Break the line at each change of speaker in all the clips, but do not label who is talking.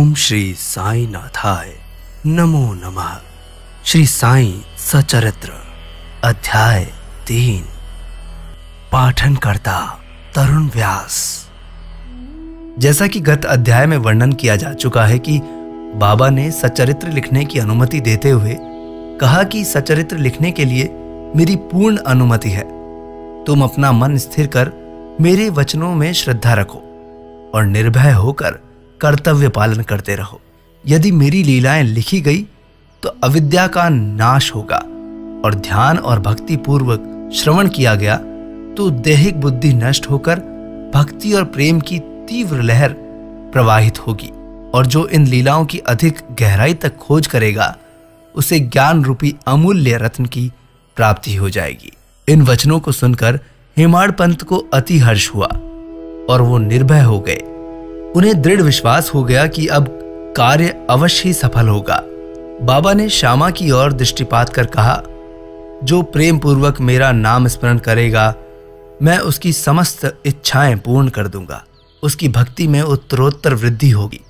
ओम श्री साई नाथाय नमो नमः। श्री साई सचरित्र अध्याय 3। पाठन करता तरुण व्यास। जैसा कि गत अध्याय में वर्णन किया जा चुका है कि बाबा ने सचरित्र लिखने की अनुमति देते हुए कहा कि सचरित्र लिखने के लिए मेरी पूर्ण अनुमति है। तुम अपना मन स्थिर कर मेरे वचनों में श्रद्धा रखो और निर्भय होकर कर्तव्य पालन करते रहो। यदि मेरी लीलाएं लिखी गई तो अविद्या का नाश होगा और ध्यान और भक्ति पूर्वक श्रवण किया गया तो दैहिक बुद्धि नष्ट होकर भक्ति और प्रेम की तीव्र लहर प्रवाहित होगी, और जो इन लीलाओं की अधिक गहराई तक खोज करेगा उसे ज्ञान रूपी अमूल्य रत्न की प्राप्ति हो जाएगी। इन वचनों को सुनकर हेमाड़ पंत को अति हर्ष हुआ और वो निर्भय हो गए। उन्हें दृढ़ विश्वास हो गया कि अब कार्य अवश्य ही सफल होगा। बाबा ने श्यामा की ओर दृष्टिपात कर कहा, जो प्रेम पूर्वक मेरा नाम स्मरण करेगा मैं उसकी समस्त इच्छाएं पूर्ण कर दूंगा। उसकी भक्ति में उत्तरोत्तर वृद्धि होगी।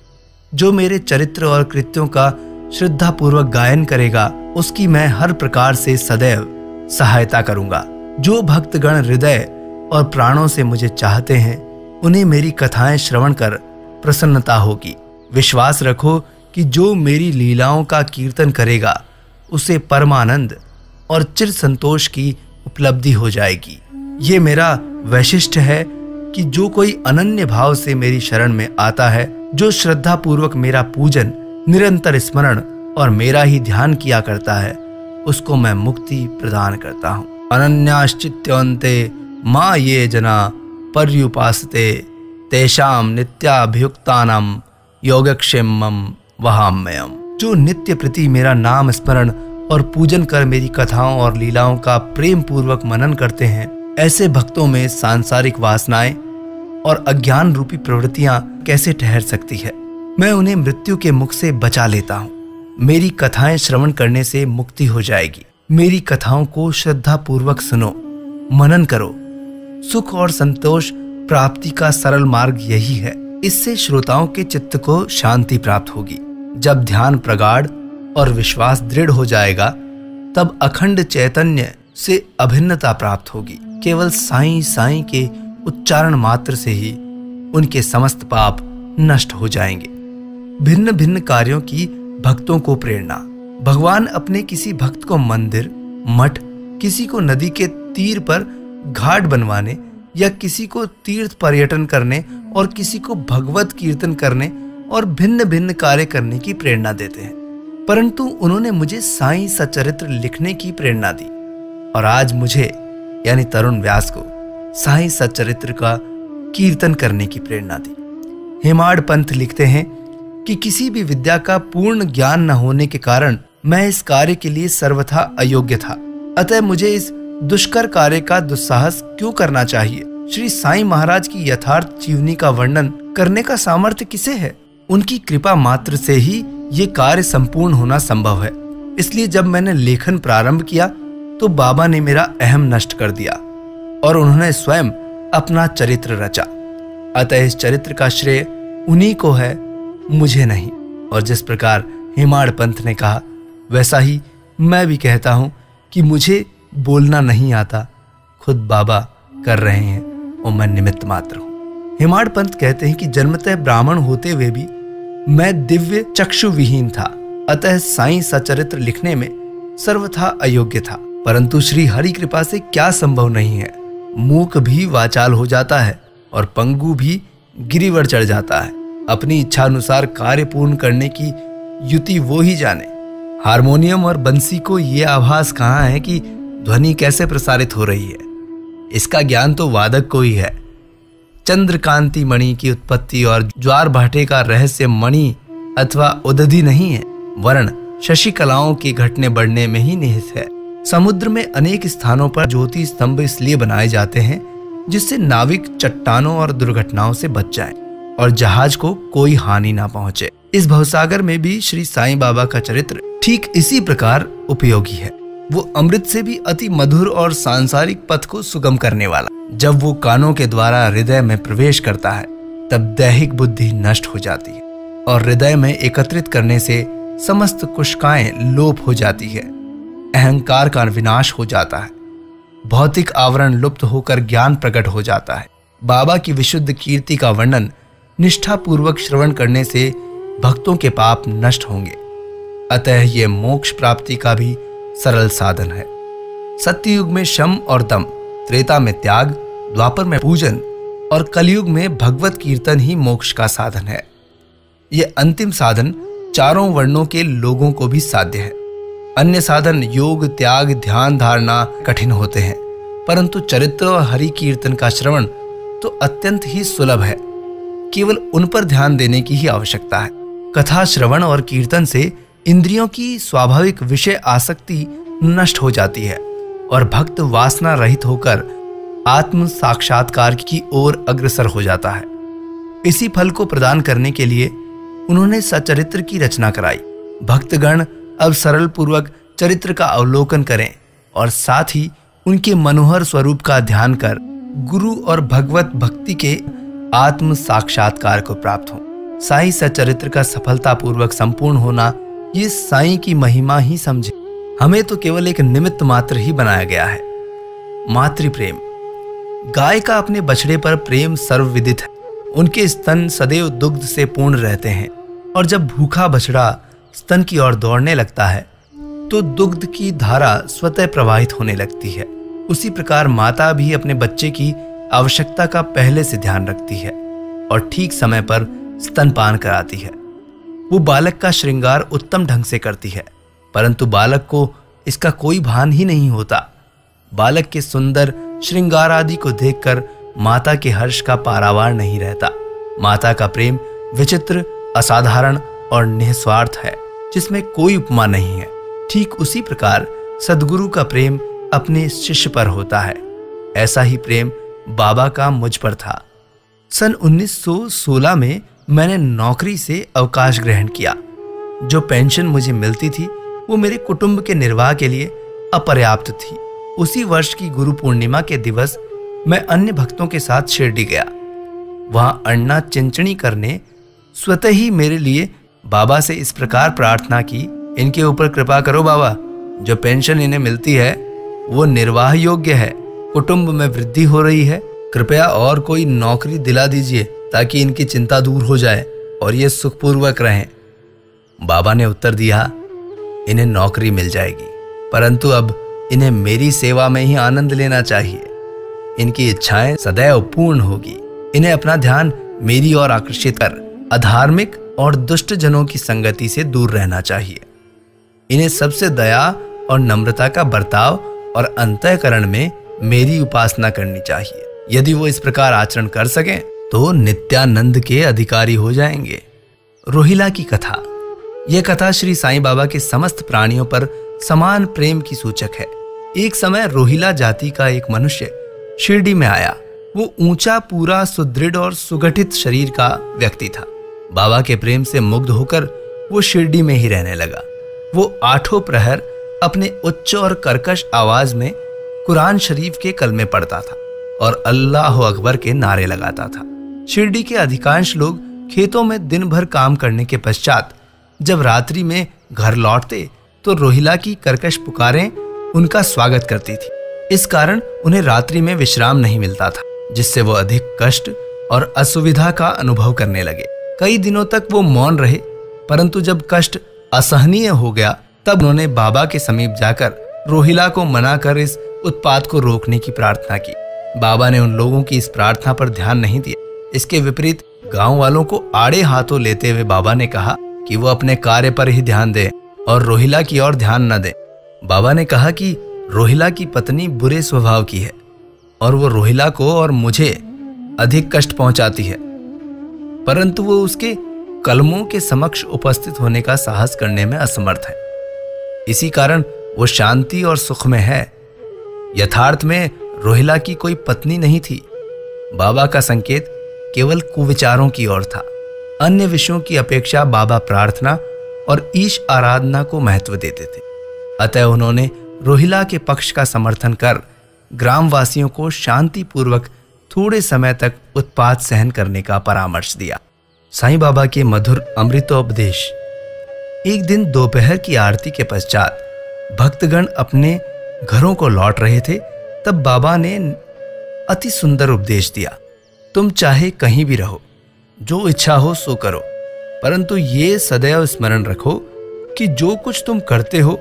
जो मेरे चरित्र और कृत्यों का श्रद्धा पूर्वक गायन करेगा उसकी मैं हर प्रकार से सदैव सहायता करूंगा। जो भक्तगण हृदय और प्राणों से मुझे चाहते हैं उन्हें मेरी कथाएं श्रवण कर प्रसन्नता होगी। विश्वास रखो कि जो मेरी लीलाओं का कीर्तन करेगा उसे परमानंद और चिर संतोष की उपलब्धि हो जाएगी। ये मेरा वैशिष्ट्य है कि जो कोई अनन्य भाव से मेरी शरण में आता है, जो श्रद्धा पूर्वक मेरा पूजन, निरंतर स्मरण और मेरा ही ध्यान किया करता है, उसको मैं मुक्ति प्रदान करता हूँ। अनन्याश्चित्योन्ते मा ये जना पर्युपासते तेषाम नित्याभियुक्तानाम योगक्षेमम वहाम्यहम्। जो नित्य प्रति मेरा नाम स्मरण और पूजन कर मेरी कथाओं और लीलाओं का प्रेम पूर्वक मनन करते हैं, ऐसे भक्तों में सांसारिक वासनाएं और अज्ञान रूपी प्रवृत्तियां कैसे ठहर सकती है। मैं उन्हें मृत्यु के मुख से बचा लेता हूँ। मेरी कथाएं श्रवण करने से मुक्ति हो जाएगी। मेरी कथाओं को श्रद्धा पूर्वक सुनो, मनन करो। सुख और संतोष प्राप्ति का सरल मार्ग यही है। इससे श्रोताओं के चित्त को शांति प्राप्त होगी। जब ध्यान प्रगाढ़ और विश्वास दृढ़ हो जाएगा तब अखंड चैतन्य से अभिन्नता प्राप्त होगी। केवल साईं साईं के उच्चारण मात्र से ही उनके समस्त पाप नष्ट हो जाएंगे। भिन्न भिन्न कार्यों की भक्तों को प्रेरणा। भगवान अपने किसी भक्त को मंदिर, मठ, किसी को नदी के तीर पर घाट बनवाने या किसी को तीर्थ पर्यटन करने और किसी को भगवत कीर्तन करने और भिन्न भिन्न कार्य करने की प्रेरणा देते हैं, परंतु उन्होंने मुझे साईं सचरित्र लिखने की प्रेरणा दी और आज मुझे यानी तरुण व्यास को साईं सचरित्र का कीर्तन करने की प्रेरणा दी। हेमाड़ पंत लिखते हैं कि किसी भी विद्या का पूर्ण ज्ञान न होने के कारण मैं इस कार्य के लिए सर्वथा अयोग्य था, अतः मुझे इस दुष्कर कार्य का दुस्साहस क्यों करना चाहिए। श्री साईं महाराज की यथार्थ जीवनी का वर्णन करने का सामर्थ्य किसे है? उनकी कृपा मात्र से ही ये कार्य संपूर्ण होना संभव है। इसलिए जब मैंने लेखन प्रारंभ किया तो बाबा ने मेरा अहम नष्ट कर दिया और उन्होंने स्वयं अपना चरित्र रचा। अतः इस चरित्र का श्रेय उन्हीं को है, मुझे नहीं। और जिस प्रकार हेमाड़ पंत ने कहा वैसा ही मैं भी कहता हूं कि मुझे बोलना नहीं आता, खुद बाबा कर रहे हैं और मैं निमित्त मात्र हूं। हेमाड़ पंत कहते हैं कि जन्मतः ब्राह्मण होते हुए भी मैं दिव्य चक्षु विहीन था, अतः साईं सचरित्र लिखने में सर्वथा अयोग्य था। परंतु श्री हरि कृपा से क्या संभव नहीं है। मूक भी वाचाल हो जाता है और पंगु भी गिरिवर चढ़ जाता है। अपनी इच्छा अनुसार कार्य पूर्ण करने की युति वो ही जाने। हारमोनियम और बंसी को ये आभास कहाँ है कि ध्वनि कैसे प्रसारित हो रही है, इसका ज्ञान तो वादक को ही है। चंद्रकांति मणि की उत्पत्ति और ज्वार भाटे का रहस्य मणि अथवा उदधि नहीं है, वर्ण शशि कलाओं के घटने बढ़ने में ही निहित है। समुद्र में अनेक स्थानों पर ज्योति स्तंभ इसलिए बनाए जाते हैं जिससे नाविक चट्टानों और दुर्घटनाओं से बच जाए और जहाज को कोई हानि ना पहुंचे। इस भवसागर में भी श्री साईं बाबा का चरित्र ठीक इसी प्रकार उपयोगी है। वो अमृत से भी अति मधुर और सांसारिक पथ को सुगम करने वाला। जब वो कानों के द्वारा हृदय में प्रवेश करता है तब दैहिक बुद्धि नष्ट हो जाती है और हृदय में एकत्रित करने से समस्त कुष्काएं लोप हो जाती है। अहंकार का विनाश हो जाता है। भौतिक आवरण लुप्त होकर ज्ञान प्रकट हो जाता है। बाबा की विशुद्ध कीर्ति का वर्णन निष्ठापूर्वक श्रवण करने से भक्तों के पाप नष्ट होंगे। अतः ये मोक्ष प्राप्ति का भी सरल साधन है। सत्ययुग में शम और दम, त्रेता में त्याग, द्वापर में पूजन और कलयुग में भगवत कीर्तन ही मोक्ष का साधन है। ये अंतिम साधन चारों वर्णों के लोगों को भी साध्य है। अन्य साधन योग, त्याग, ध्यान धारणा कठिन होते हैं, परंतु चरित्र और हरि कीर्तन का श्रवण तो अत्यंत ही सुलभ है। केवल उन पर ध्यान देने की ही आवश्यकता है। कथा श्रवण और कीर्तन से इंद्रियों की स्वाभाविक विषय आसक्ति नष्ट हो जाती है और भक्त वासना रहित होकर आत्म साक्षात्कार की ओर अग्रसर हो जाता है। इसी फल को प्रदान करने के लिए उन्होंने सचरित्र की रचना कराई। भक्तगण अब सरल पूर्वक चरित्र का अवलोकन करें और साथ ही उनके मनोहर स्वरूप का ध्यान कर गुरु और भगवत भक्ति के आत्म साक्षात्कार को प्राप्त हो। साईं सचरित्र का सफलतापूर्वक संपूर्ण होना ये साईं की महिमा ही समझे। हमें तो केवल एक निमित्त मात्र ही बनाया गया है। मातृ प्रेम। गाय का अपने बछड़े पर प्रेम सर्वविदित है। उनके स्तन सदैव दुग्ध से पूर्ण रहते हैं और जब भूखा बछड़ा स्तन की ओर दौड़ने लगता है तो दुग्ध की धारा स्वतः प्रवाहित होने लगती है। उसी प्रकार माता भी अपने बच्चे की आवश्यकता का पहले से ध्यान रखती है और ठीक समय पर स्तनपान कराती है। वो बालक का श्रृंगार उत्तम ढंग से करती है, परंतु बालक को इसका कोई भान ही नहीं होता। बालक के सुंदर श्रृंगार आदि को देखकर माता के हर्ष का पारावार नहीं रहता। माता का प्रेम विचित्र, असाधारण और निस्वार्थ है, जिसमें कोई उपमा नहीं है। ठीक उसी प्रकार सद्गुरु का प्रेम अपने शिष्य पर होता है। ऐसा ही प्रेम बाबा का मुझ पर था। सन 1916 में मैंने नौकरी से अवकाश ग्रहण किया। जो पेंशन मुझे मिलती थी वो मेरे कुटुंब के निर्वाह के लिए अपर्याप्त थी। उसी वर्ष की गुरु पूर्णिमा के दिवस मैं अन्य भक्तों के साथ शिरडी गया। वहां अन्ना चिंचणी करने स्वतः ही मेरे लिए बाबा से इस प्रकार प्रार्थना की, इनके ऊपर कृपा करो बाबा, जो पेंशन इन्हें मिलती है वो निर्वाह योग्य है। कुटुंब में वृद्धि हो रही है, कृपया और कोई नौकरी दिला दीजिए ताकि इनकी चिंता दूर हो जाए और ये सुखपूर्वक रहें। बाबा ने उत्तर दिया, इन्हें नौकरी मिल जाएगी, परंतु अब इन्हें मेरी सेवा में ही आनंद लेना चाहिए। इनकी इच्छाएं सदैव पूर्ण होगी। इन्हें अपना ध्यान मेरी ओर आकर्षित कर अधार्मिक और दुष्ट जनों की संगति से दूर रहना चाहिए। इन्हें सबसे दया और नम्रता का बर्ताव और अंतःकरण में मेरी उपासना करनी चाहिए। यदि वो इस प्रकार आचरण कर सकें तो नित्यानंद के अधिकारी हो जाएंगे। रोहिला की कथा। यह कथा श्री साईं बाबा के समस्त प्राणियों पर समान प्रेम की सूचक है। एक समय रोहिला जाति का एक मनुष्य शिरडी में आया। वो ऊंचा, पूरा, सुदृढ़ और सुगठित शरीर का व्यक्ति था। बाबा के प्रेम से मुग्ध होकर वो शिरडी में ही रहने लगा। वो आठों प्रहर अपने उच्च और कर्कश आवाज में कुरान शरीफ के कलमे पढ़ता था और अल्लाह अकबर के नारे लगाता था। शिरडी के अधिकांश लोग खेतों में दिन भर काम करने के पश्चात जब रात्रि में घर लौटते तो रोहिला की कर्कश पुकारें उनका स्वागत करती थी। इस कारण उन्हें रात्रि में विश्राम नहीं मिलता था, जिससे वो अधिक कष्ट और असुविधा का अनुभव करने लगे। कई दिनों तक वो मौन रहे, परंतु जब कष्ट असहनीय हो गया तब उन्होंने बाबा के समीप जाकर रोहिला को मनाकर इस उत्पात को रोकने की प्रार्थना की। बाबा ने उन लोगों की इस प्रार्थना पर ध्यान नहीं दिया। इसके विपरीत गांव वालों को आड़े हाथों लेते हुए बाबा ने कहा कि वो अपने कार्य पर ही ध्यान दें और रोहिला की ओर ध्यान न दें। बाबा ने कहा कि रोहिला की पत्नी बुरे स्वभाव की है और वो रोहिला को और मुझे अधिक कष्ट पहुंचाती है, परंतु वो उसके कलमों के समक्ष उपस्थित होने का साहस करने में असमर्थ है। इसी कारण वो शांति और सुख में है। यथार्थ में रोहिला की कोई पत्नी नहीं थी। बाबा का संकेत केवल कुविचारों की ओर था। अन्य विषयों की अपेक्षा बाबा प्रार्थना और ईश आराधना को महत्व देते थे। अतः उन्होंने रोहिला के पक्ष का समर्थन कर ग्रामवासियों को शांतिपूर्वक थोड़े समय तक उत्पात सहन करने का परामर्श दिया। साईं बाबा के मधुर अमृतोपदेश। एक दिन दोपहर की आरती के पश्चात भक्तगण अपने घरों को लौट रहे थे, तब बाबा ने अति सुंदर उपदेश दिया। तुम चाहे कहीं भी रहो, जो इच्छा हो सो करो, परंतु ये सदैव स्मरण रखो कि जो कुछ तुम करते हो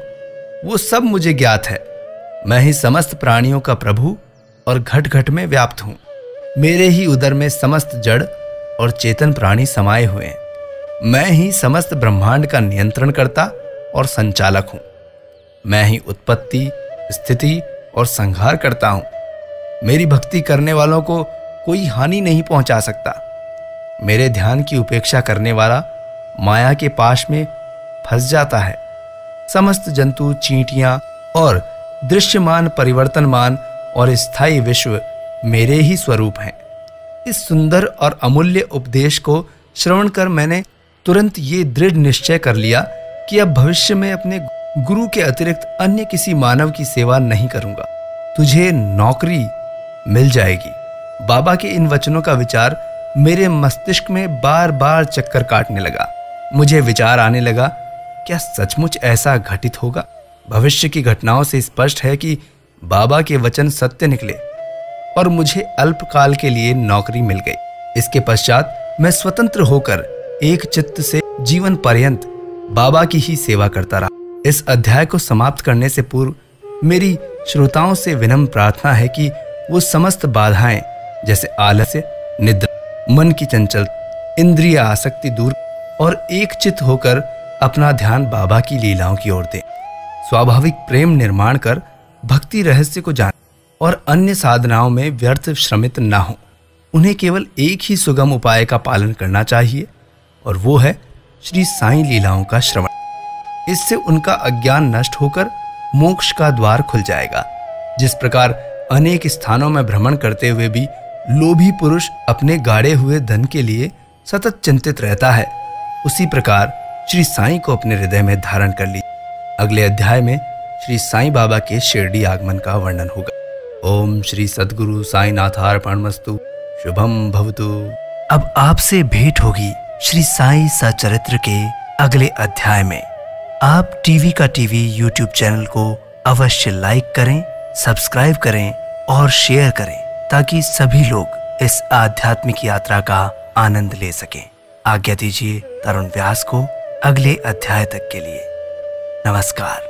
वो सब मुझे ज्ञात है। मैं ही समस्त प्राणियों का प्रभु और घट घट में व्याप्त हूं। मेरे ही उदर में समस्त जड़ और चेतन प्राणी समाये हुए हैं। मैं ही समस्त ब्रह्मांड का नियंत्रण करता और संचालक हूं। मैं ही उत्पत्ति, स्थिति और संहार करता हूं। मेरी भक्ति करने वालों को कोई हानि नहीं पहुंचा सकता। मेरे ध्यान की उपेक्षा करने वाला माया के पाश में फंस जाता है। समस्त जंतु, चींटियां और दृश्यमान, परिवर्तनमान और स्थायी विश्व मेरे ही स्वरूप हैं। इस सुंदर और अमूल्य उपदेश को श्रवण कर मैंने तुरंत ये दृढ़ निश्चय कर लिया कि अब भविष्य में अपने गुरु के अतिरिक्त अन्य किसी मानव की सेवा नहीं करूंगा। तुझे नौकरी मिल जाएगी। बाबा के इन वचनों का विचार मेरे मस्तिष्क में बार बार चक्कर काटने लगा। मुझे विचार आने लगा, क्या सचमुच ऐसा घटित होगा? भविष्य की घटनाओं से स्पष्ट है कि बाबा के वचन सत्य निकले और मुझे अल्पकाल के लिए नौकरी मिल गई। इसके पश्चात मैं स्वतंत्र होकर एक चित्त से जीवन पर्यंत बाबा की ही सेवा करता रहा। इस अध्याय को समाप्त करने से पूर्व मेरी श्रोताओं से विनम्र प्रार्थना है कि वो समस्त बाधाएं जैसे आलस्य, निद्रा, मन की चंचल, इंद्रिय आसक्ति दूर और एक चित्त होकर अपना ध्यान बाबा की लीलाओं की ओर दें। स्वाभाविक प्रेम निर्माण कर भक्ति रहस्य को जानें और अन्य साधनाओं में व्यर्थ श्रमित न हो। उन्हें केवल एक ही सुगम उपाय का पालन करना चाहिए और वो है श्री साईं लीलाओं का श्रवण। इससे उनका अज्ञान नष्ट होकर मोक्ष का द्वार खुल जाएगा। जिस प्रकार अनेक स्थानों में भ्रमण करते हुए भी लोभी पुरुष अपने गाड़े हुए धन के लिए सतत चिंतित रहता है, उसी प्रकार श्री साईं को अपने हृदय में धारण कर लीजिए। अगले अध्याय में श्री साईं बाबा के शिरडी आगमन का वर्णन होगा। ओम श्री सद्गुरु साईनाथार्पणमस्तु। शुभम भवतु। अब आपसे भेंट होगी श्री साईं सचरित्र के अगले अध्याय में। आप टीवी का टीवी यूट्यूब चैनल को अवश्य लाइक करें, सब्सक्राइब करें और शेयर करें ताकि सभी लोग इस आध्यात्मिक यात्रा का आनंद ले सकें। आज्ञा दीजिए तरुण व्यास को अगले अध्याय तक के लिए। नमस्कार।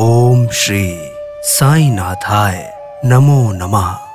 ओम श्री साईनाथाय नमो नमः।